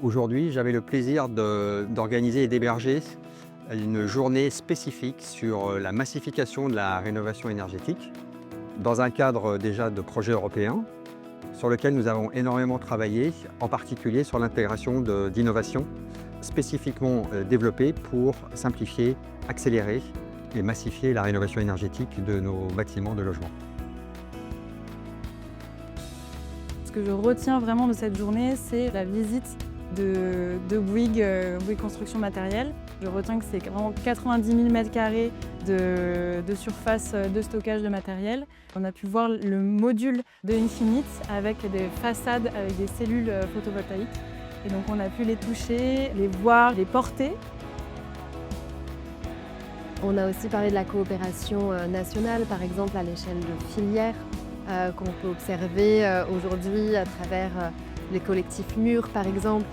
Aujourd'hui, j'avais le plaisir d'organiser et d'héberger une journée spécifique sur la massification de la rénovation énergétique, dans un cadre déjà de projets européens, sur lequel nous avons énormément travaillé, en particulier sur l'intégration d'innovations spécifiquement développées pour simplifier, accélérer et massifier la rénovation énergétique de nos bâtiments de logement. Ce que je retiens vraiment de cette journée, c'est la visite de Bouygues, Bouygues Construction Matériel. Je retiens que c'est vraiment 90 000 m² de surface de stockage de matériel. On a pu voir le module de Infinite avec des façades avec des cellules photovoltaïques. Et donc on a pu les toucher, les voir, les porter. On a aussi parlé de la coopération nationale, par exemple à l'échelle de filières, qu'on peut observer aujourd'hui à travers les collectifs mûrs, par exemple.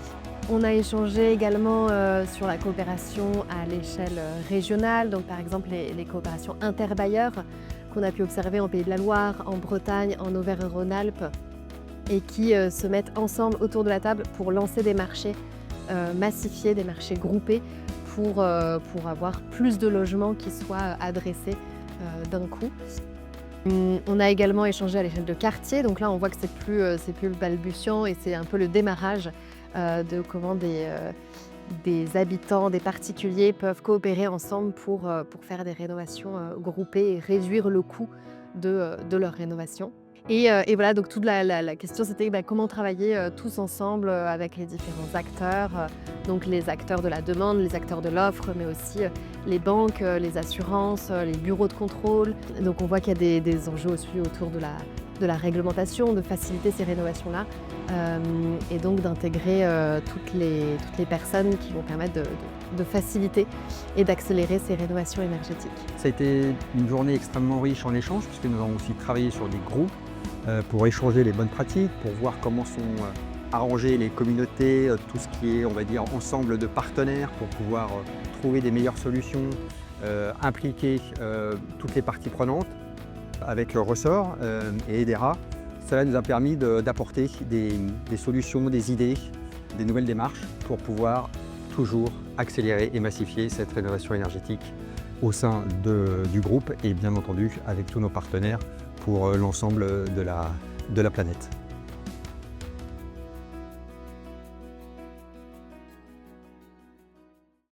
On a échangé également sur la coopération à l'échelle régionale, donc par exemple les coopérations interbailleurs qu'on a pu observer en Pays de la Loire, en Bretagne, en Auvergne-Rhône-Alpes, et qui se mettent ensemble autour de la table pour lancer des marchés massifiés, des marchés groupés, pour avoir plus de logements qui soient adressés d'un coup. On a également échangé à l'échelle de quartier, donc là on voit que c'est plus balbutiant et c'est un peu le démarrage de comment des habitants, des particuliers peuvent coopérer ensemble pour faire des rénovations groupées et réduire le coût de leur rénovation. Et voilà, donc toute la question c'était comment travailler tous ensemble avec les différents acteurs, donc les acteurs de la demande, les acteurs de l'offre, mais aussi les banques, les assurances, les bureaux de contrôle. Donc on voit qu'il y a des enjeux aussi autour de la réglementation, de faciliter ces rénovations-là, et donc d'intégrer toutes les personnes qui vont permettre de faciliter et d'accélérer ces rénovations énergétiques. Ça a été une journée extrêmement riche en échanges, puisque nous avons aussi travaillé sur des groupes pour échanger les bonnes pratiques, pour voir comment sont arrangées les communautés, tout ce qui est, on va dire, ensemble de partenaires pour pouvoir trouver des meilleures solutions, impliquer toutes les parties prenantes avec le ressort et EDERA. Cela nous a permis d'apporter des solutions, des idées, des nouvelles démarches pour pouvoir toujours accélérer et massifier cette rénovation énergétique au sein du groupe et bien entendu avec tous nos partenaires pour l'ensemble de la planète.